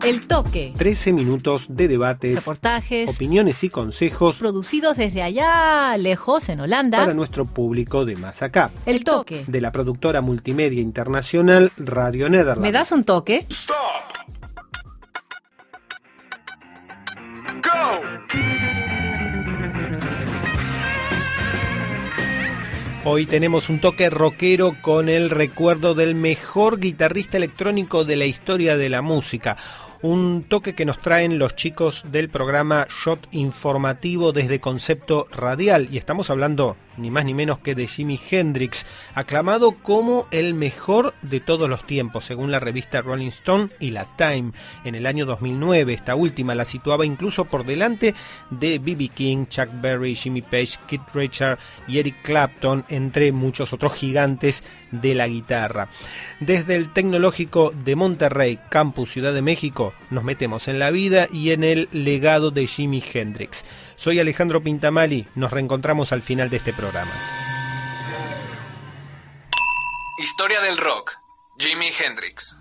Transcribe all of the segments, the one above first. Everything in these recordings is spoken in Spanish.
El Toque. 13 minutos de debates, reportajes, opiniones y consejos producidos desde allá lejos en Holanda para nuestro público de más acá. El Toque. De la productora multimedia internacional Radio Nederland. ¿Me das un toque? Stop. Go. Hoy tenemos un toque rockero con el recuerdo del mejor guitarrista electrónico de la historia de la música. Un toque que nos traen los chicos del programa Shot Informativo desde Concepto Radial. Y estamos hablando ni más ni menos que de Jimi Hendrix, aclamado como el mejor de todos los tiempos, según la revista Rolling Stone y la Time. En el año 2009, esta última la situaba incluso por delante de B.B. King, Chuck Berry, Jimmy Page, Keith Richards y Eric Clapton, entre muchos otros gigantes de la guitarra. Desde el Tecnológico de Monterrey, Campus Ciudad de México, nos metemos en la vida y en el legado de Jimi Hendrix. Soy Alejandro Pintamali, nos reencontramos al final de este programa. Historia del rock, Jimi Hendrix.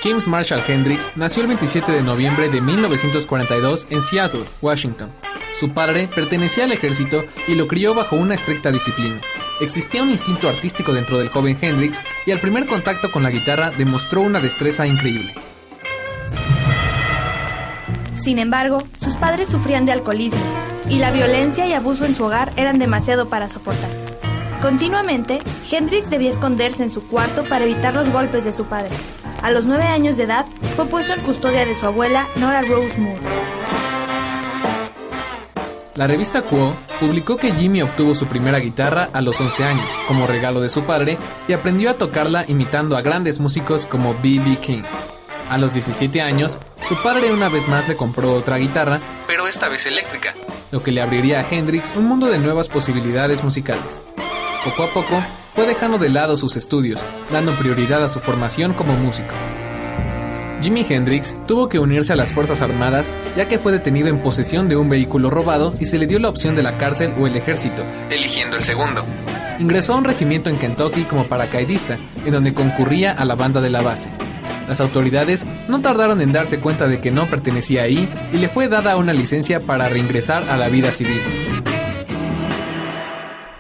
James Marshall Hendrix nació el 27 de noviembre de 1942 en Seattle, Washington. Su padre pertenecía al ejército y lo crió bajo una estricta disciplina. Existía un instinto artístico dentro del joven Hendrix y al primer contacto con la guitarra demostró una destreza increíble. Sin embargo, sus padres sufrían de alcoholismo y la violencia y abuso en su hogar eran demasiado para soportar. Continuamente, Hendrix debía esconderse en su cuarto para evitar los golpes de su padre. A los 9 años de edad, fue puesto en custodia de su abuela, Nora Rose Moore. La revista Quo publicó que Jimmy obtuvo su primera guitarra a los 11 años, como regalo de su padre, y aprendió a tocarla imitando a grandes músicos como B.B. King. A los 17 años, su padre una vez más le compró otra guitarra, pero esta vez eléctrica, lo que le abriría a Hendrix un mundo de nuevas posibilidades musicales. Poco a poco, fue dejando de lado sus estudios, dando prioridad a su formación como músico. Jimi Hendrix tuvo que unirse a las Fuerzas Armadas, ya que fue detenido en posesión de un vehículo robado y se le dio la opción de la cárcel o el ejército, eligiendo el segundo. Ingresó a un regimiento en Kentucky como paracaidista, en donde concurría a la banda de la base. Las autoridades no tardaron en darse cuenta de que no pertenecía ahí y le fue dada una licencia para reingresar a la vida civil.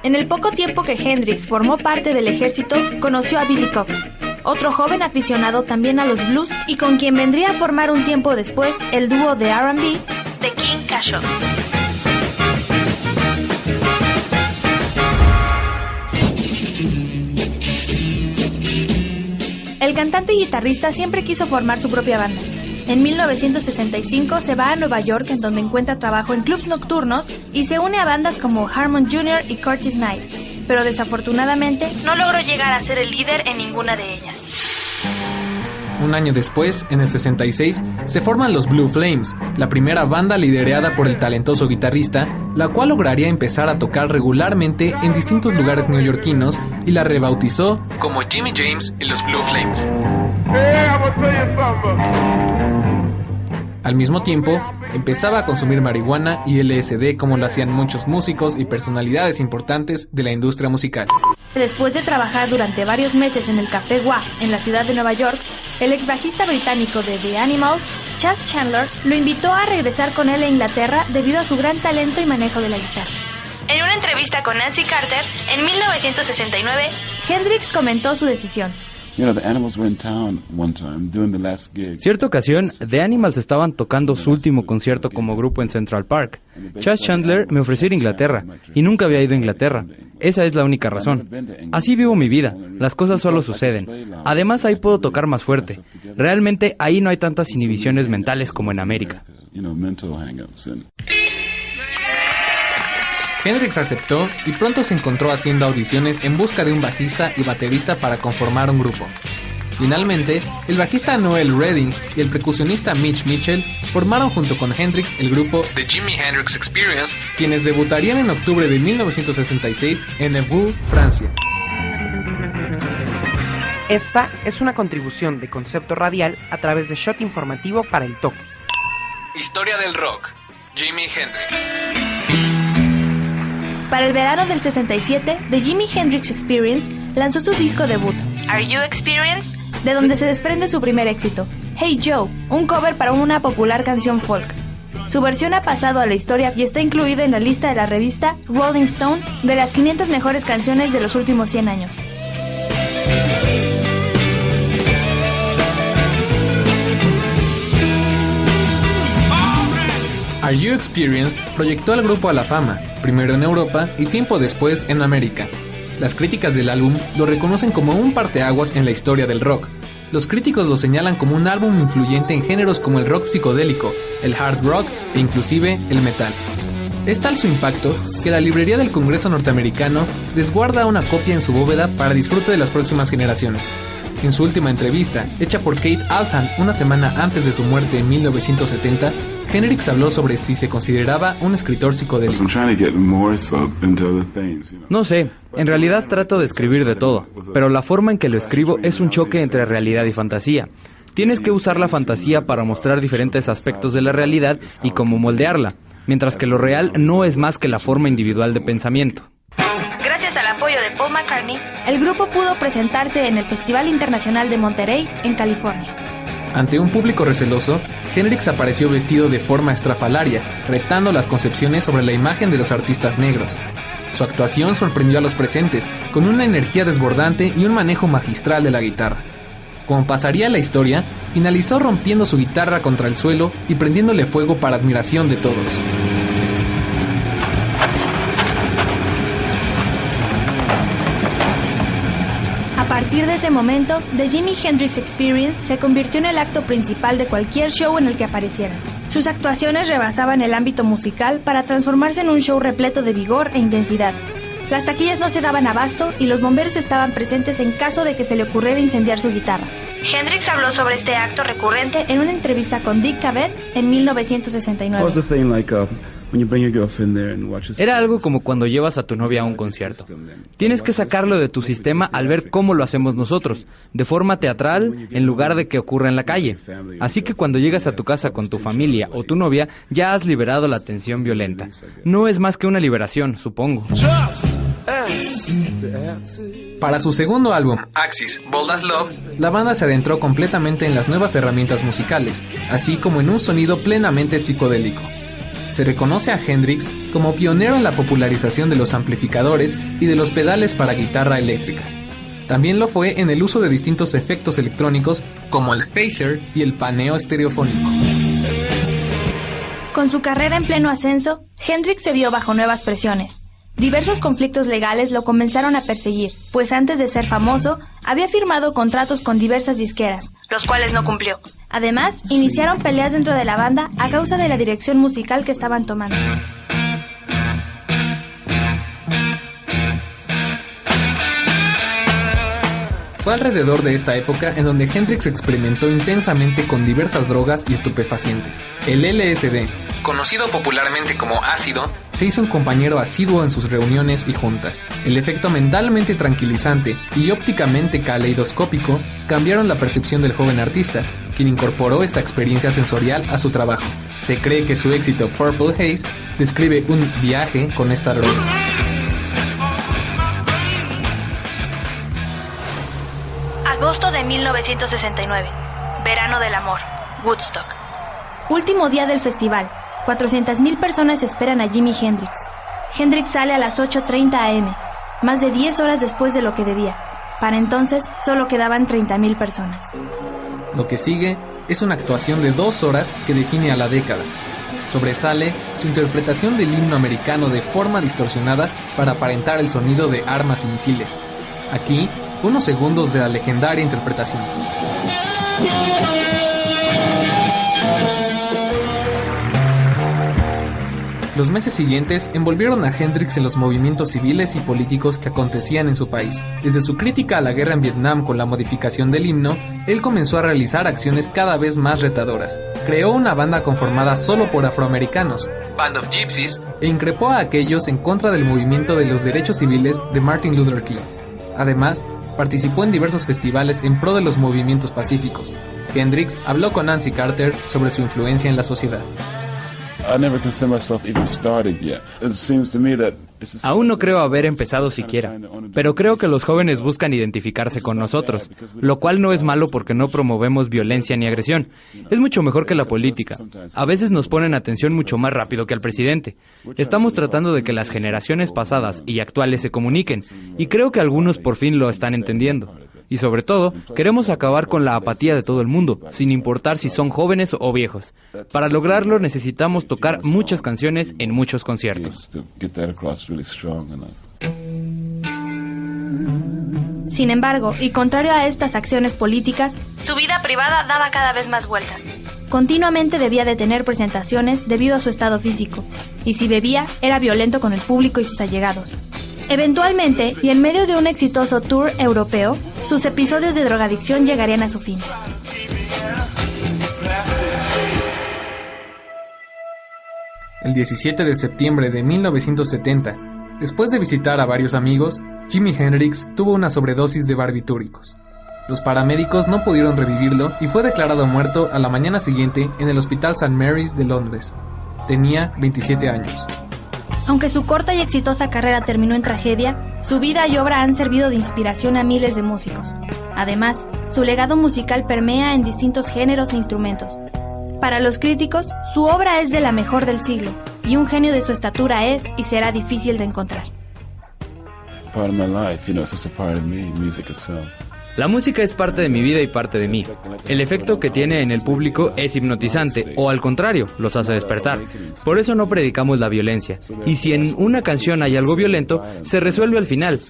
En el poco tiempo que Hendrix formó parte del ejército, conoció a Billy Cox, otro joven aficionado también a los blues y con quien vendría a formar un tiempo después el dúo de R&B The King Cashot. El cantante y guitarrista siempre quiso formar su propia banda. En 1965 se va a Nueva York, en donde encuentra trabajo en clubs nocturnos y se une a bandas como Harmon Jr. y Curtis Knight, pero desafortunadamente no logró llegar a ser el líder en ninguna de ellas. Un año después, en el 66, se forman los Blue Flames, la primera banda liderada por el talentoso guitarrista, la cual lograría empezar a tocar regularmente en distintos lugares neoyorquinos y la rebautizó como Jimmy James y los Blue Flames. Al mismo tiempo, empezaba a consumir marihuana y LSD como lo hacían muchos músicos y personalidades importantes de la industria musical. Después de trabajar durante varios meses en el Café Wha en la ciudad de Nueva York, el ex bajista británico de The Animals, Chas Chandler, lo invitó a regresar con él a Inglaterra debido a su gran talento y manejo de la guitarra. En una entrevista con Nancy Carter, en 1969, Hendrix comentó su decisión. Cierta ocasión, The Animals estaban tocando su último concierto como grupo en Central Park. Chas Chandler me ofreció ir a Inglaterra, y nunca había ido a Inglaterra. Esa es la única razón. Así vivo mi vida, las cosas solo suceden. Además, ahí puedo tocar más fuerte. Realmente, ahí no hay tantas inhibiciones mentales como en América. Hendrix aceptó y pronto se encontró haciendo audiciones en busca de un bajista y baterista para conformar un grupo. Finalmente, el bajista Noel Redding y el percusionista Mitch Mitchell formaron junto con Hendrix el grupo The Jimi Hendrix Experience, quienes debutarían en octubre de 1966 en Évreux, Francia. Esta es una contribución de Concepto Radial a través de Shot Informativo para el Toque. Historia del rock, Jimi Hendrix. Para el verano del 67, The Jimi Hendrix Experience lanzó su disco debut, Are You Experienced?, de donde se desprende su primer éxito, Hey Joe, un cover para una popular canción folk. Su versión ha pasado a la historia y está incluida en la lista de la revista Rolling Stone de las 500 mejores canciones de los últimos 100 años. Are You Experienced proyectó al grupo a la fama, primero en Europa y tiempo después en América. Las críticas del álbum lo reconocen como un parteaguas en la historia del rock. Los críticos lo señalan como un álbum influyente en géneros como el rock psicodélico, el hard rock e inclusive el metal. Es tal su impacto que la librería del Congreso norteamericano desguarda una copia en su bóveda para disfrute de las próximas generaciones. En su última entrevista, hecha por Kate Altan una semana antes de su muerte en 1970, Hendrix habló sobre si se consideraba un escritor psicodélico. No sé, en realidad trato de escribir de todo, pero la forma en que lo escribo es un choque entre realidad y fantasía. Tienes que usar la fantasía para mostrar diferentes aspectos de la realidad y cómo moldearla, mientras que lo real no es más que la forma individual de pensamiento. Gracias al apoyo de Paul McCartney, el grupo pudo presentarse en el Festival Internacional de Monterey, en California. Ante un público receloso, Hendrix apareció vestido de forma estrafalaria, retando las concepciones sobre la imagen de los artistas negros. Su actuación sorprendió a los presentes, con una energía desbordante y un manejo magistral de la guitarra. Como pasaría la historia, finalizó rompiendo su guitarra contra el suelo y prendiéndole fuego para admiración de todos. A partir de ese momento, The Jimi Hendrix Experience se convirtió en el acto principal de cualquier show en el que apareciera. Sus actuaciones rebasaban el ámbito musical para transformarse en un show repleto de vigor e intensidad. Las taquillas no se daban abasto y los bomberos estaban presentes en caso de que se le ocurriera incendiar su guitarra. Hendrix habló sobre este acto recurrente en una entrevista con Dick Cavett en 1969. Era algo como cuando llevas a tu novia a un concierto. Tienes que sacarlo de tu sistema al ver cómo lo hacemos nosotros, de forma teatral, en lugar de que ocurra en la calle. Así que cuando llegas a tu casa con tu familia o tu novia, ya has liberado la tensión violenta. No es más que una liberación, supongo. Para su segundo álbum, Axis, Bold as Love, la banda se adentró completamente en las nuevas herramientas musicales, así como en un sonido plenamente psicodélico. Se reconoce a Hendrix como pionero en la popularización de los amplificadores y de los pedales para guitarra eléctrica. También lo fue en el uso de distintos efectos electrónicos como el phaser y el paneo estereofónico. Con su carrera en pleno ascenso, Hendrix se vio bajo nuevas presiones. Diversos conflictos legales lo comenzaron a perseguir, pues antes de ser famoso, había firmado contratos con diversas disqueras, los cuales no cumplió. Además, iniciaron peleas dentro de la banda a causa de la dirección musical que estaban tomando. Fue alrededor de esta época en donde Hendrix experimentó intensamente con diversas drogas y estupefacientes. El LSD, conocido popularmente como ácido, se hizo un compañero asiduo en sus reuniones y juntas. El efecto mentalmente tranquilizante y ópticamente caleidoscópico cambiaron la percepción del joven artista, quien incorporó esta experiencia sensorial a su trabajo. Se cree que su éxito Purple Haze describe un viaje con esta droga. Agosto de 1969. Verano del amor. Woodstock. Último día del festival. 400,000 personas esperan a Jimi Hendrix. Hendrix sale a las 8:30 am, más de 10 horas después de lo que debía. Para entonces, solo quedaban 30,000 personas. Lo que sigue es una actuación de 2 horas que define a la década. Sobresale su interpretación del himno americano de forma distorsionada para aparentar el sonido de armas y misiles. Aquí, unos segundos de la legendaria interpretación. Los meses siguientes envolvieron a Hendrix en los movimientos civiles y políticos que acontecían en su país. Desde su crítica a la guerra en Vietnam con la modificación del himno, él comenzó a realizar acciones cada vez más retadoras. Creó una banda conformada solo por afroamericanos, Band of Gypsies, e increpó a aquellos en contra del movimiento de los derechos civiles de Martin Luther King. Además, participó en diversos festivales en pro de los movimientos pacíficos. Hendrix habló con Nancy Carter sobre su influencia en la sociedad. Aún no creo haber empezado siquiera, pero creo que los jóvenes buscan identificarse con nosotros, lo cual no es malo porque no promovemos violencia ni agresión. Es mucho mejor que la política. A veces nos ponen atención mucho más rápido que al presidente. Estamos tratando de que las generaciones pasadas y actuales se comuniquen, y creo que algunos por fin lo están entendiendo. Y sobre todo, queremos acabar con la apatía de todo el mundo, sin importar si son jóvenes o viejos. Para lograrlo necesitamos tocar muchas canciones en muchos conciertos. Sin embargo, y contrario a estas acciones políticas, su vida privada daba cada vez más vueltas. Continuamente debía de tener presentaciones debido a su estado físico, y si bebía, era violento con el público y sus allegados. Eventualmente, y en medio de un exitoso tour europeo, sus episodios de drogadicción llegarían a su fin. El 17 de septiembre de 1970, después de visitar a varios amigos, Jimi Hendrix tuvo una sobredosis de barbitúricos. Los paramédicos no pudieron revivirlo y fue declarado muerto a la mañana siguiente en el Hospital St. Mary's de Londres. Tenía 27 años. Aunque su corta y exitosa carrera terminó en tragedia, su vida y obra han servido de inspiración a miles de músicos. Además, su legado musical permea en distintos géneros e instrumentos. Para los críticos, su obra es de la mejor del siglo, y un genio de su estatura es y será difícil de encontrar. La música es parte de mi vida y parte de mí. El efecto que tiene en el público es hipnotizante, o al contrario, los hace despertar. Por eso no predicamos la violencia. Y si en una canción hay algo violento, se resuelve al final.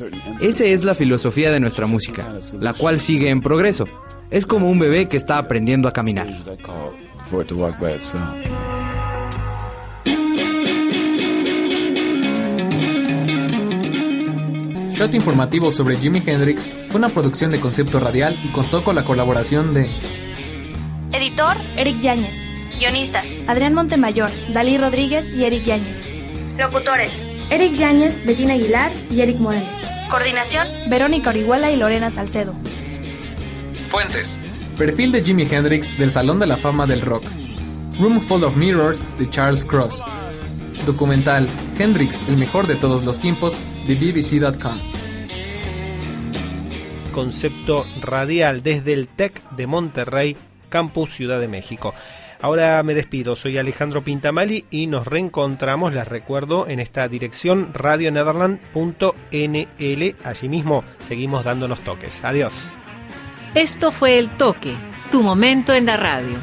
Esa es la filosofía de nuestra música, la cual sigue en progreso. Es como un bebé que está aprendiendo a caminar. Shot informativo sobre Jimi Hendrix fue una producción de Concepto Radial y contó con la colaboración de... Editor, Eric Yáñez. Guionistas, Adrián Montemayor, Dalí Rodríguez y Eric Yáñez. Locutores, Eric Yáñez, Betina Aguilar y Eric Morales. Coordinación, Verónica Orihuela y Lorena Salcedo. Fuentes: Perfil de Jimi Hendrix del Salón de la Fama del Rock. Room Full of Mirrors de Charles Cross. Documental Hendrix, el mejor de todos los tiempos, de BBC.com. Concepto Radial desde el TEC de Monterrey, Campus Ciudad de México. Ahora me despido, soy Alejandro Pintamali y nos reencontramos, les recuerdo, en esta dirección radionederland.nl. Allí mismo seguimos dándonos toques. Adiós. Esto fue El Toque, tu momento en la radio.